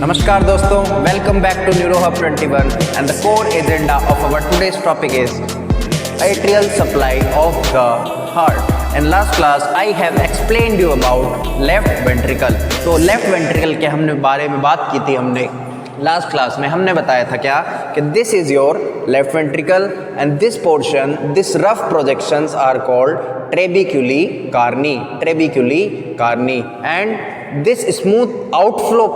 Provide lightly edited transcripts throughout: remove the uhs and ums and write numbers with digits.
Namaskar दोस्तों, welcome back to NeuroHub 21 and the core agenda of our today's topic is atrial supply of the heart. In last class I have explained you about left ventricle. तो left ventricle के हमने बारे में बात की थी हमने लास्ट क्लास में हमने बताया था क्या कि this is your left ventricle and this portion this rough projections are called trabeculae carneae and this smooth outflow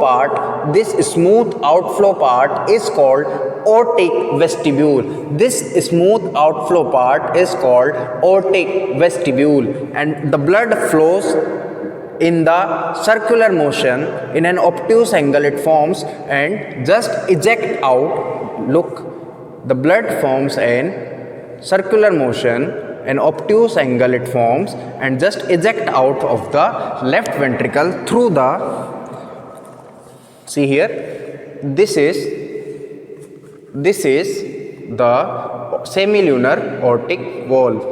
part is called aortic vestibule. This smooth outflow part is called aortic vestibule and the blood flows in the circular motion in an obtuse angle it forms and just eject out. Look, the blood forms in circular motion, an obtuse angle it forms and just eject out of the left ventricle through the, see here, this is the semilunar aortic valve.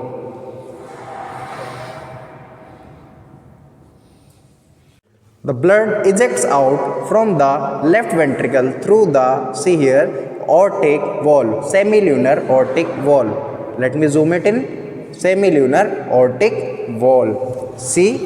The blood ejects out from the left ventricle through the, see here, aortic valve, semilunar aortic valve. Let me zoom it in. Semilunar aortic valve. See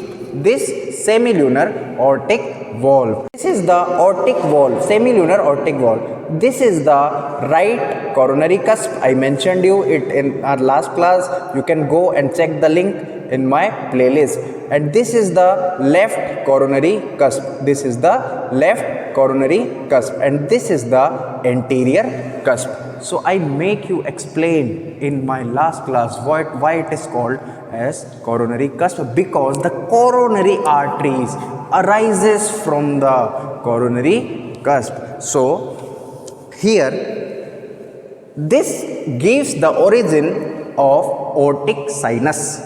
this semilunar aortic valve. This is the aortic valve, semilunar aortic valve. This is the right coronary cusp. I mentioned you it in our last class. You can go and check the link in my playlist. And this is the left coronary cusp. This is the left coronary cusp. And this is the anterior cusp. So I make you explain in my last class why it is called as coronary cusp, because the coronary arteries arises from the coronary cusp. So here this gives the origin of aortic sinus.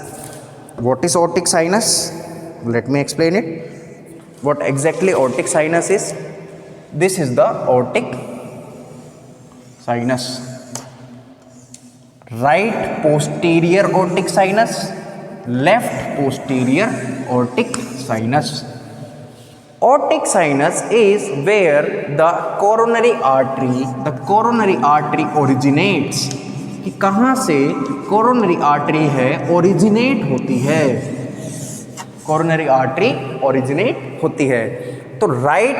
What is aortic sinus? Let me explain it. What exactly aortic sinus is? This is the aortic sinus. Right posterior aortic sinus, left posterior aortic sinus. Aortic sinus is where the coronary artery originates. कि कहाँ से coronary artery है originate होती है, coronary artery originate होती है. तो right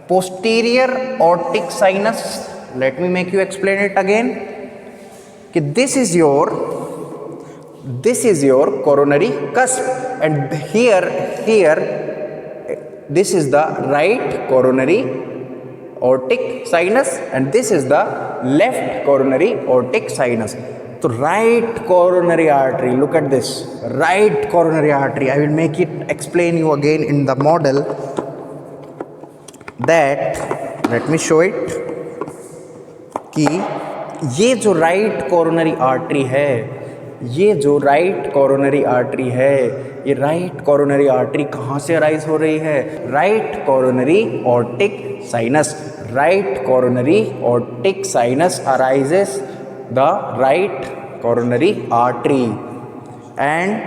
posterior aortic sinus, let me make you explain it again, कि this is your coronary cusp and here this is the right coronary aortic sinus and this is the left coronary aortic sinus. So right coronary artery, look at this, right coronary artery. I will make it explain you again in the model that, let me show it, कि ये जो right coronary artery है, ये जो right coronary artery है, ये right coronary artery कहाँ से अराइज हो रही है? Right coronary aortic sinus. Right coronary aortic sinus arises the right coronary artery and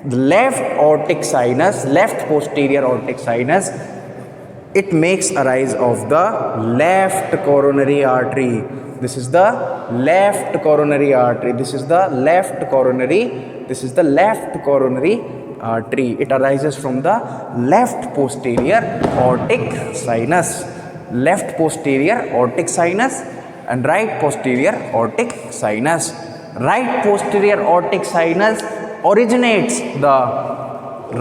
the left aortic sinus, left posterior aortic sinus, it makes arise of the left coronary artery. This is the left coronary artery. This is the left coronary artery. It arises from the left posterior aortic sinus. Left posterior aortic sinus and right posterior aortic sinus. Right posterior aortic sinus originates the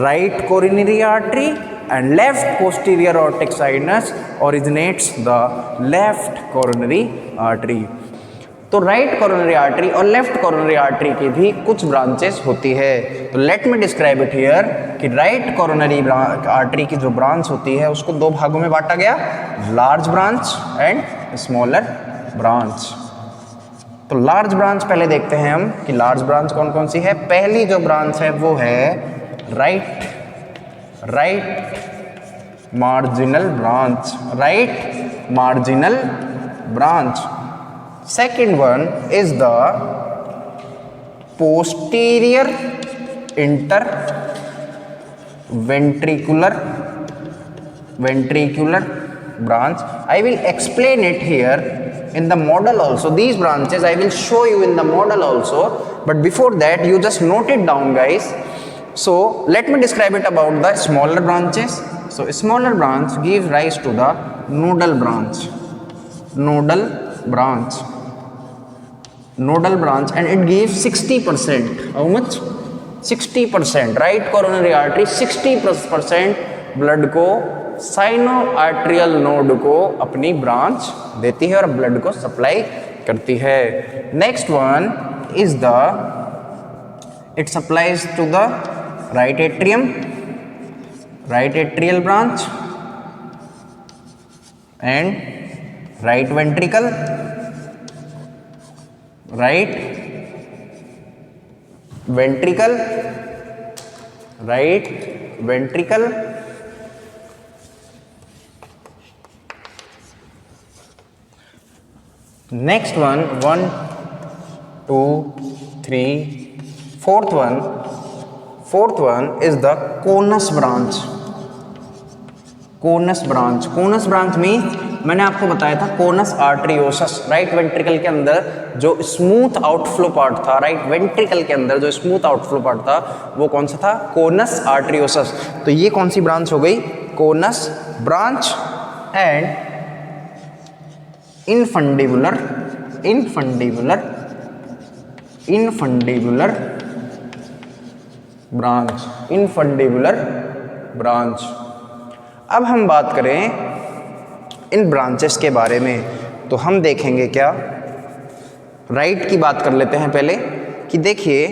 right coronary artery and left posterior aortic sinus originates the left coronary artery. तो right coronary artery और left coronary artery की भी कुछ branches होती है. तो let me describe it here कि right coronary artery की जो ब्रांच होती है उसको दो भागों में बांटा गया, large branch and smaller branch. तो लार्ज ब्रांच पहले देखते हैं हम कि लार्ज ब्रांच कौन कौन सी है. पहली जो ब्रांच है वो है right marginal branch. Second one is the posterior interventricular ventricular branch. I will explain it here in the model also. These branches I will show you in the model also, but before that you just note it down, guys. So let me describe it about the smaller branches. So smaller branch gives rise to the nodal branch, nodal branch, and it gives 60%. How much? 60%. Right coronary artery 60% blood को cyano arterial node को अपनी branch देती है और blood को supply करती है. Next one is the it supplies to the right atrium, right atrial branch and right ventricle, right ventricle, right ventricle, next one 1 2 3 fourth one is the conus branch. conus branch means मैंने आपको बताया था conus arteriosus, right ventricle के अंदर जो smooth outflow part था, right ventricle के अंदर जो स्मूथ आउटफ्लो पार्ट था वो कौन सा था? Conus arteriosus. तो ये कौन सी ब्रांच हो गई? Conus branch. And infundibular branch. अब हम बात करें इन ब्रांचेस के बारे में, तो हम देखेंगे क्या, राइट की बात कर लेते हैं पहले. कि देखिए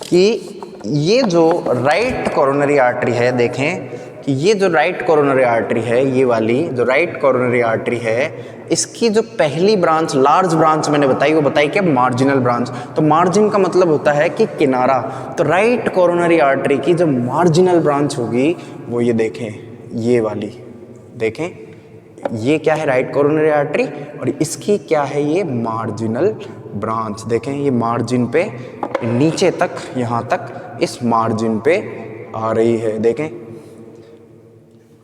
कि ये जो राइट कोरोनरी आर्टरी है, देखें कि ये जो राइट कोरोनरी आर्टरी है, ये वाली जो राइट कोरोनरी आर्टरी है, इसकी जो पहली ब्रांच, लार्ज ब्रांच मैंने बताई, वो बताई क्या? Marginal branch. तो मार्जिन का मतलब होता है कि किनारा. तो राइट कोरोनरी आर्टरी की जो मार्जिनल ब्रांच होगी वो ये देखें, ये वाली देखें, ये क्या है? Right coronary artery. और इसकी क्या है? ये मार्जिनल ब्रांच. देखें ये मार्जिन पे नीचे तक, यहाँ तक इस मार्जिन पे आ रही है. देखें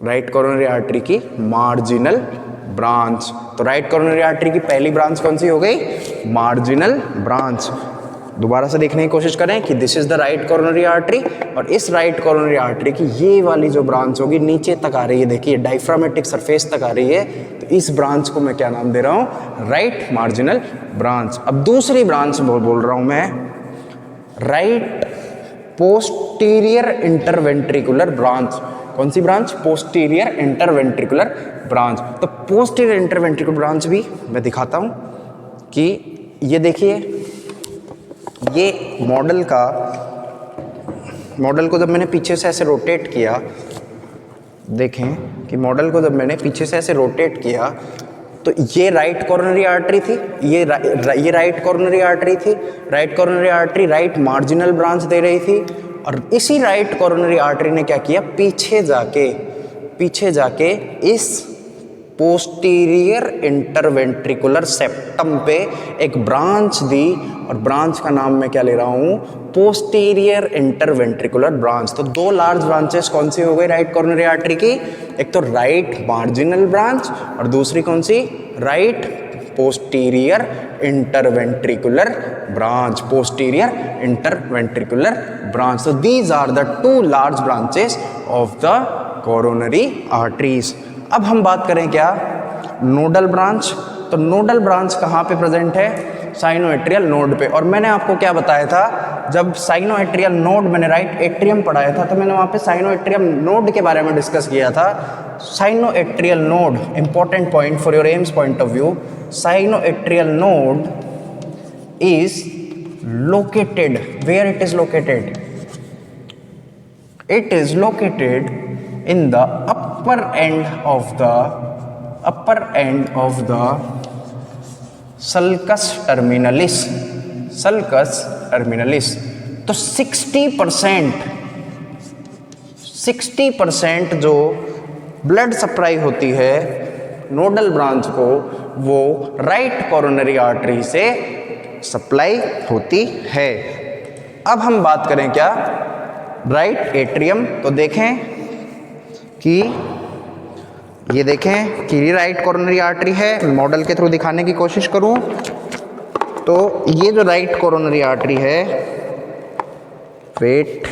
राइट कोरोनरी आर्टरी की मार्जिनल ब्रांच. तो राइट कोरोनरी आर्टरी की पहली ब्रांच कौन सी हो गई? Marginal branch. दोबारा से देखने की कोशिश करें कि this is the right coronary artery, और इस राइट कोरोनरी आर्टरी की ये वाली जो ब्रांच होगी नीचे तक आ रही है. देखिए डायफ्रामेटिक सरफेस तक आ रही है. तो इस ब्रांच को मैं क्या नाम दे रहा हूँ? Right marginal branch. अब दूसरी ब्रांच बोल रहा हूँ मैं, राइट पोस्टीरियर इंटरवेंट्रिकुलर ब्रांच. कौन सी ब्रांच? Posterior interventricular branch. तो पोस्टीरियर इंटरवेंट्रिकुलर ब्रांच भी मैं दिखाता हूँ कि ये देखिए, ये मॉडल को जब मैंने पीछे से ऐसे रोटेट किया, देखें कि मॉडल को जब मैंने पीछे से ऐसे रोटेट किया तो ये राइट कोरोनरी आर्टरी थी, ये राइट कोरोनरी आर्टरी थी. Right coronary artery right marginal branch दे रही थी. और इसी राइट कोरोनरी आर्टरी ने क्या किया? पीछे जाके इस पोस्टीरियर इंटरवेंट्रिकुलर सेप्टम पे एक ब्रांच दी, और ब्रांच का नाम मैं क्या ले रहा हूँ? Posterior interventricular branch. तो दो लार्ज ब्रांचेस कौन सी हो गई राइट कोरोनरी आर्टरी की? एक तो राइट मार्जिनल ब्रांच और दूसरी कौन सी? Right posterior interventricular branch. Posterior interventricular branch. So these are the two large branches of the coronary arteries. अब हम बात करें क्या? Nodal branch. तो नोडल ब्रांच कहाँ पे प्रेजेंट है? साइनोएट्रियल नोड पे. और मैंने आपको क्या बताया था? जब साइनोएट्रियल नोड मैंने राइट एट्रियम पढ़ाया था, तो मैंने वहाँ पे साइनोएट्रियल नोड के बारे में डिस्कस किया था. Sinoatrial node, important point for your AIIMS point of view. Sinoatrial node is located, where it is located? It is located in the upper end of the sulcus terminalis. तो 60% जो blood supply होती है nodal branch को, वो right coronary artery से supply होती है. अब हम बात करें क्या? Right atrium. तो देखें कि ये देखें कि राइट कोरोनरी आर्टरी है। मॉडल के थ्रू दिखाने की कोशिश करूं तो ये जो राइट कोरोनरी आर्टरी है, वेट,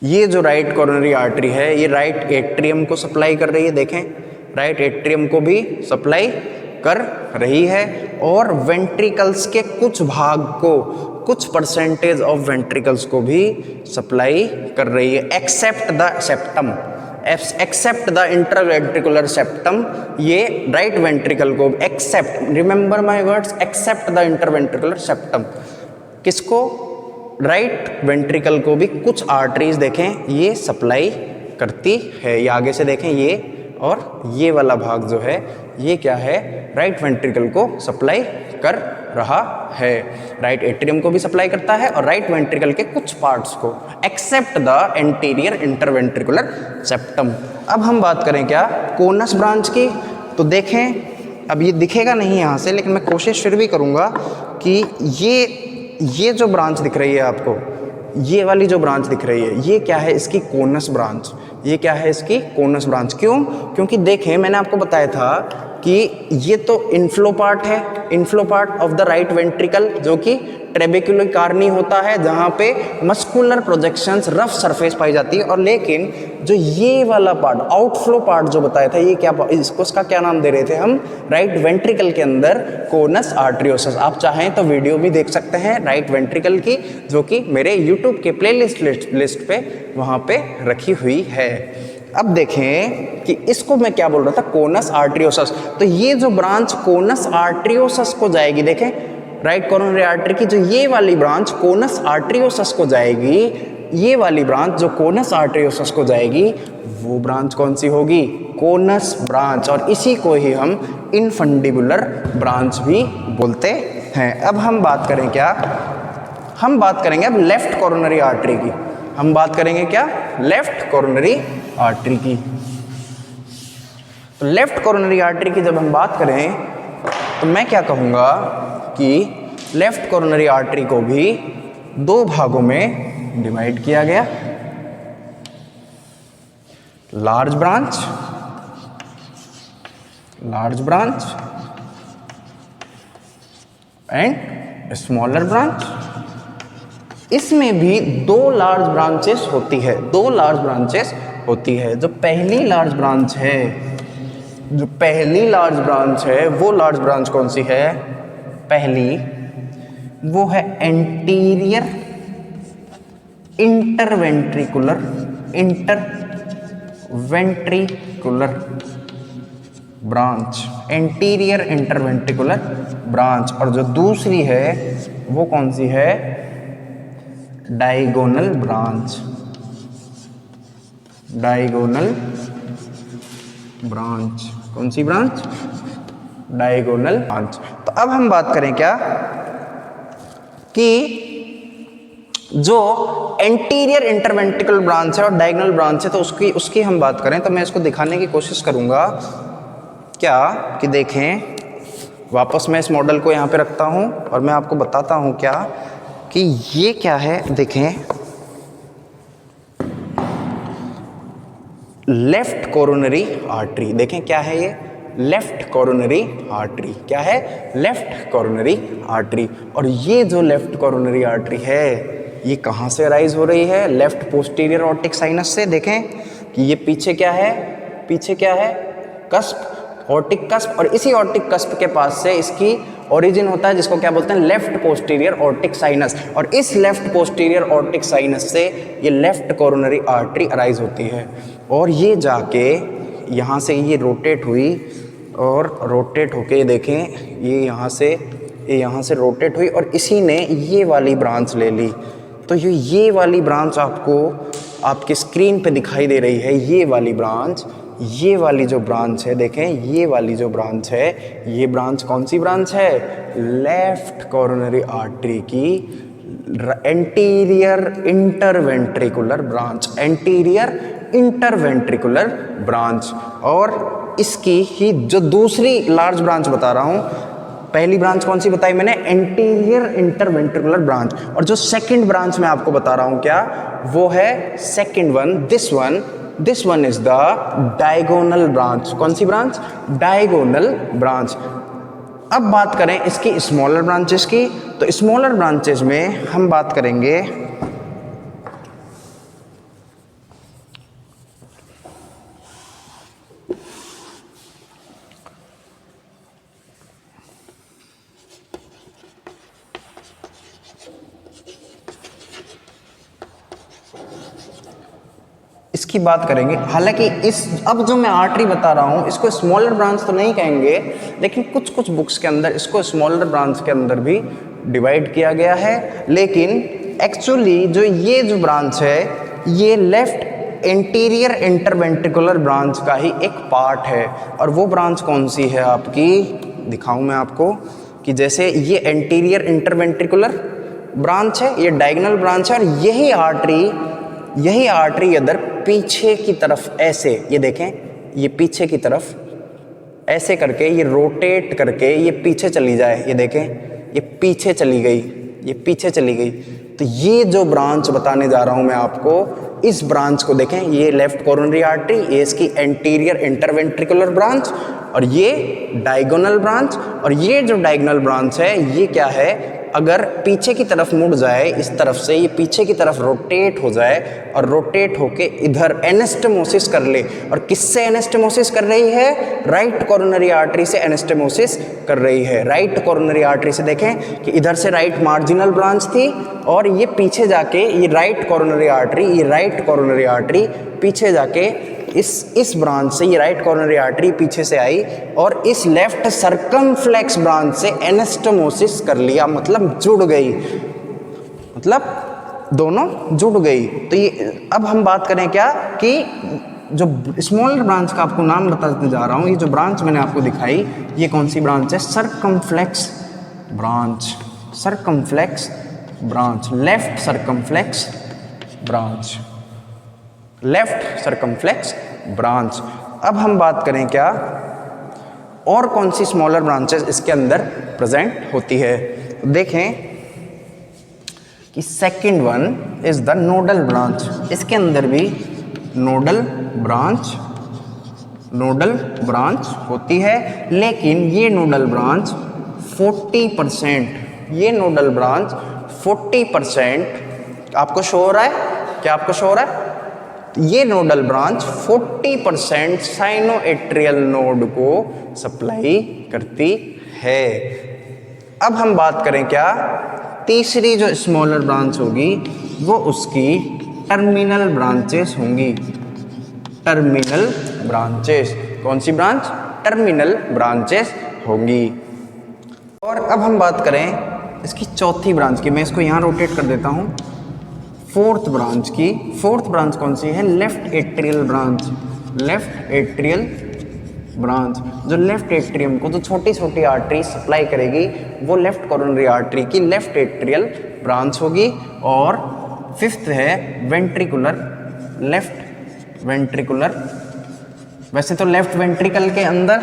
ये जो राइट कोरोनरी आर्टरी है ये राइट एट्रियम को सप्लाई कर रही है। देखें, राइट एट्रियम को भी सप्लाई कर रही है और वेंट्रिकल्स के कुछ भाग को, कुछ परसेंटेज ऑफ वेंट्रिकल्स को भी सप्लाई कर रही है, except the septum, except the interventricular septum. ये राइट वेंट्रिकल को except, remember my words, except the interventricular septum, किसको, राइट वेंट्रिकल को भी कुछ आर्टरीज देखें ये सप्लाई करती है। ये आगे से देखें, ये और ये वाला भाग जो है ये क्या है, राइट वेंट्रिकल को सप्लाई कर रहा है। राइट एट्रियम को भी सप्लाई करता है और राइट वेंट्रिकल के कुछ पार्ट्स को, except the anterior interventricular septum. अब हम बात करें क्या, कोनस ब्रांच की। तो देखें, अब ये दिखेगा नहीं यहाँ से, लेकिन मैं कोशिश फिर भी करूँगा कि ये जो ब्रांच दिख रही है आपको, ये वाली जो ब्रांच दिख रही है, ये क्या है, इसकी कोनस ब्रांच। ये क्या है, इसकी कोनस ब्रांच। क्यों? क्योंकि देखें, मैंने आपको बताया था कि ये तो इनफ्लो पार्ट है, inflow part of the right ventricle, जो कि ट्रेबेक्युलर कार्नी होता है, जहाँ पे मस्कुलर प्रोजेक्शंस, रफ सरफेस पाई जाती है। और लेकिन जो ये वाला पार्ट, आउटफ्लो पार्ट जो बताया था, ये क्या, इसका क्या नाम दे रहे थे हम, राइट वेंट्रिकल के अंदर कोनस आर्टरियोसस। आप चाहें तो वीडियो भी देख सकते हैं राइट वेंट्रिकल की, जो कि मेरे यूट्यूब के प्लेलिस्ट लिस्ट पे वहाँ पे रखी हुई है। अब देखें कि इसको मैं क्या बोल रहा था, कोनस आर्टरियोसस। तो ये जो ब्रांच कोनस आर्टरियोसस को जाएगी, देखें राइट कोरोनरी आर्टरी की जो ये वाली ब्रांच कोनस आर्टरियोसस को जाएगी, ये वाली ब्रांच जो कोनस आर्टरियोसस को जाएगी, वो ब्रांच कौन सी होगी, कोनस ब्रांच। और इसी को ही हम इनफंडिबुलर ब्रांच भी बोलते हैं। अब हम बात करें क्या, हम बात करेंगे अब लेफ्ट कोरोनरी आर्टरी की। हम बात करेंगे क्या, लेफ्ट कोरोनरी आर्टरी की। तो लेफ्ट कोरोनरी आर्टरी की जब हम बात करें तो मैं क्या कहूँगा कि लेफ्ट कोरोनरी आर्टरी को भी दो भागों में डिवाइड किया गया, large branch and smaller branch. इसमें भी दो लार्ज ब्रांचेस होती है, दो लार्ज ब्रांचेस होती है। जो पहली लार्ज ब्रांच है, जो पहली लार्ज ब्रांच है, वो लार्ज ब्रांच कौन सी है, पहली वो है anterior interventricular branch, anterior interventricular branch. और जो दूसरी है वो कौन सी है, डायगोनल ब्रांच, डायगोनल ब्रांच। कौन सी ब्रांच, डायगोनल ब्रांच। तो अब हम बात करें क्या कि जो एंटीरियर इंटरवेंट्रिकुलर ब्रांच है और डायगोनल ब्रांच है, तो उसकी हम बात करें तो मैं इसको दिखाने की कोशिश करूंगा क्या कि देखें, वापस मैं इस मॉडल को यहाँ पे रखता हूँ और मैं आपको बताता हूँ क्या कि ये क्या है। देखें, लेफ्ट कोरोनरी आर्टरी, देखें क्या है ये, लेफ्ट कोरोनरी आर्टरी। क्या है, लेफ्ट कोरोनरी आर्टरी। और ये जो लेफ्ट कोरोनरी आर्टरी है ये कहाँ से अराइज हो रही है, लेफ्ट पोस्टीरियर ऑर्टिक साइनस से। देखें कि ये पीछे क्या है, पीछे क्या है, कस्प, ऑर्टिक कस्प। और इसी ऑर्टिक कस्प के पास से इसकी ओरिजिन होता है, जिसको क्या बोलते हैं, लेफ्ट पोस्टीरियर ऑर्टिक साइनस। और इस लेफ्ट पोस्टीरियर ऑर्टिक साइनस से ये लेफ्ट कोरोनरी आर्टरी अराइज होती है। और ये जाके यहाँ से ये रोटेट हुई और रोटेट होके देखें, ये यहाँ से रोटेट हुई और इसी ने ये वाली ब्रांच ले ली। तो ये वाली ब्रांच आपको आपकी स्क्रीन पे दिखाई दे रही है, ये वाली ब्रांच, ये वाली जो ब्रांच है, देखें ये वाली जो ब्रांच है, ये ब्रांच कौन सी ब्रांच है, लेफ्ट कोरोनरी आर्टरी की anterior interventricular branch, anterior interventricular branch. और इसकी ही जो दूसरी लार्ज ब्रांच बता रहा हूँ, पहली ब्रांच कौन सी बताई मैंने, एंटीरियर इंटरवेंट्रिकुलर ब्रांच। और जो सेकंड ब्रांच मैं आपको बता रहा हूँ क्या, वो है second one, this one, this one is the diagonal branch. कौन सी ब्रांच? Diagonal branch. अब बात करें इसकी स्मॉलर ब्रांचेस की, तो स्मॉलर ब्रांचेस में हम बात करेंगे इसकी बात करेंगे। हालांकि इस अब जो मैं आर्टरी बता रहा हूँ इसको स्मॉलर ब्रांच तो नहीं कहेंगे, लेकिन कुछ कुछ बुक्स के अंदर इसको स्मॉलर ब्रांच के अंदर भी डिवाइड किया गया है। लेकिन एक्चुअली जो ब्रांच है ये लेफ्ट एंटीरियर इंटरवेंट्रिकुलर ब्रांच का ही एक पार्ट है। और वो ब्रांच कौन सी है आपकी, दिखाऊं मैं आपको, कि जैसे ये एंटीरियर इंटरवेंट्रिकुलर ब्रांच है, ये डायगोनल ब्रांच है, और यही आर्टरी अदर पीछे की तरफ ऐसे, ये देखें, ये पीछे की तरफ ऐसे करके ये रोटेट करके ये पीछे चली जाए, ये देखें, ये पीछे चली गई, ये पीछे चली गई। तो ये जो ब्रांच बताने जा रहा हूं मैं आपको, इस ब्रांच को देखें, ये लेफ्ट कोरोनरी आर्टरी, ये इसकी एंटीरियर इंटरवेंट्रिकुलर ब्रांच, और ये डायगोनल ब्रांच। और ये जो डायगोनल ब्रांच है ये क्या है, अगर पीछे की तरफ मुड़ जाए इस तरफ से, ये पीछे की तरफ रोटेट हो जाए और रोटेट होके इधर एनेस्टेमोसिस कर ले। और किससे एनेस्टेमोसिस कर रही है? राइट कोरोनरी आर्टरी से एनेस्टेमोसिस कर रही है। राइट कोरोनरी आर्टरी से देखें कि इधर से राइट मार्जिनल ब्रांच थी, और ये पीछे जाके ये राइट कोरोनरी आर्टरी पीछे जाके इस ब्रांच से, ये राइट कोरोनरी आर्टरी पीछे से आई और इस लेफ्ट सर्कमफ्लेक्स ब्रांच से एनेस्टेमोसिस कर लिया, मतलब जुड़ गई, मतलब दोनों जुड़ गई। तो ये अब हम बात करें क्या कि जो स्मॉलर ब्रांच का आपको नाम बताते जा रहा हूँ, ये जो ब्रांच मैंने आपको दिखाई ये कौन सी ब्रांच है? Circumflex branch. Circumflex branch, left circumflex branch, left circumflex branch. अब हम बात करें क्या और कौन सी स्मॉलर ब्रांचेस इसके अंदर प्रेजेंट होती है। देखें कि second one is the nodal branch. इसके अंदर भी नोडल ब्रांच होती है, लेकिन ये नोडल ब्रांच 40% आपको शो हो रहा है क्या? आपको शो हो रहा है? ये नोडल ब्रांच 40% साइनोएट्रियल नोड को सप्लाई करती है। अब हम बात करें क्या, तीसरी जो स्मॉलर ब्रांच होगी वो उसकी टर्मिनल ब्रांचेस होंगी। टर्मिनल ब्रांचेस, कौन सी ब्रांच? टर्मिनल ब्रांचेस होंगी। और अब हम बात करें इसकी चौथी ब्रांच की, मैं इसको यहाँ रोटेट कर देता हूँ, फोर्थ ब्रांच की। फोर्थ ब्रांच कौन सी है? Left atrial branch. Left atrial branch, जो लेफ्ट एट्रियम को जो छोटी छोटी आर्टरी सप्लाई करेगी वो लेफ्ट कोरोनरी आर्टरी की लेफ्ट एट्रियल ब्रांच होगी। और फिफ्थ है वेंट्रिकुलर, लेफ्ट वेंट्रिकुलर। वैसे तो लेफ्ट वेंट्रिकल के अंदर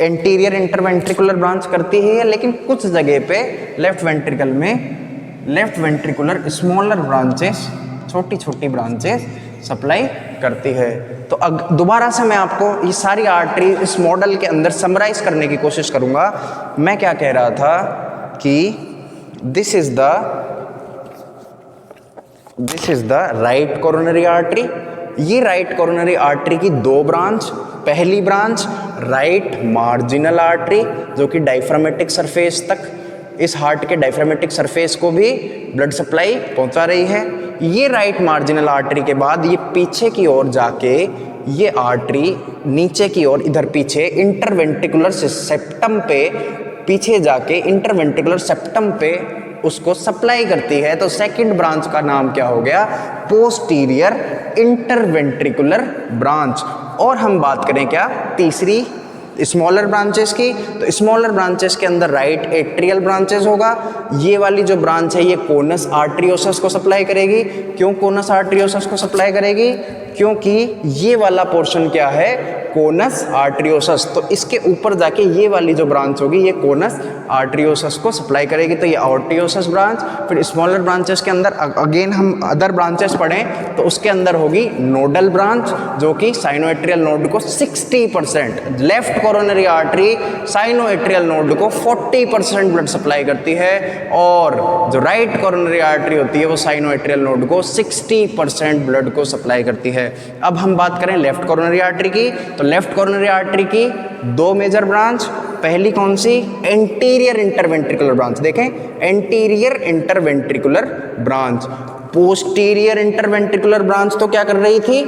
एंटीरियर इंटरवेंट्रिकुलर ब्रांच करती ही है, लेकिन कुछ जगह पे लेफ्ट वेंट्रिकल में लेफ्ट वेंट्रिकुलर स्मॉलर ब्रांचेस, छोटी छोटी ब्रांचेस सप्लाई करती है। तो दोबारा से मैं आपको ये सारी आर्टरी इस मॉडल के अंदर समराइज करने की कोशिश करूंगा। मैं क्या कह रहा था कि this is the right coronary artery. ये राइट कोरोनरी आर्टरी की दो ब्रांच, पहली ब्रांच राइट मार्जिनल आर्टरी जो कि डायफ्रामेटिक सरफेस तक, इस हार्ट के डायफ्रामेटिक सरफेस को भी ब्लड सप्लाई पहुंचा रही है। ये राइट मार्जिनल आर्टरी के बाद ये पीछे की ओर जाके ये आर्टरी नीचे की ओर इधर पीछे इंटरवेंट्रिकुलर सेप्टम पे, पीछे जाके इंटरवेंट्रिकुलर सेप्टम पे उसको सप्लाई करती है। तो सेकंड ब्रांच का नाम क्या हो गया? Posterior interventricular branch. और हम बात करें क्या तीसरी स्मॉलर ब्रांचेस की, तो स्मॉलर ब्रांचेस के अंदर राइट एट्रियल ब्रांचेस होगा। ये वाली जो ब्रांच है ये कोनस आर्टरियोसस को सप्लाई करेगी। क्यों कोनस आर्टरियोसस को सप्लाई करेगी? क्योंकि ये वाला पोर्शन क्या है, कोनस आर्टरियोसस, तो इसके ऊपर जाके ये वाली जो ब्रांच होगी ये कोनस आर्टरियोसस को सप्लाई करेगी, तो ये आर्टरियोसस ब्रांच। फिर स्मॉलर ब्रांचेस के अंदर अगेन हम अदर ब्रांचेस पढ़ें तो उसके अंदर होगी नोडल ब्रांच, जो कि साइनोएट्रियल नोड को 60%, left coronary artery sinoatrial node को 40% ब्लड सप्लाई करती है, और जो राइट कोरोनरी आर्टरी होती है वो साइनोएट्रियल नोड को 60% ब्लड को सप्लाई करती है। अब हम बात करें लेफ्ट कोरोनरी आर्टरी की, तो लेफ्ट कोरोनरी आर्टरी की दो मेजर ब्रांच, पहली कौन सी, एंटीरियर इंटरवेंट्रिकुलर ब्रांच, देखें anterior interventricular branch. Posterior interventricular branch तो क्या कर रही थी,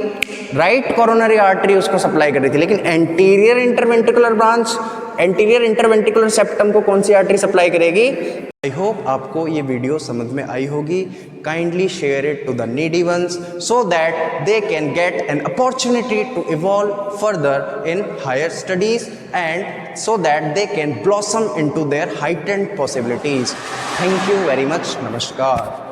राइट कोरोनरी आर्टरी उसको सप्लाई कर रही थी, लेकिन anterior interventricular branch, anterior interventricular septum को कौन सी आर्टरी सप्लाई करेगी। आई होप आपको ये वीडियो समझ में आई होगी। Kindly share it to the needy ones so that they can get an opportunity to evolve further in higher studies and so that they can blossom into their heightened possibilities. Thank you very much. Namaskar.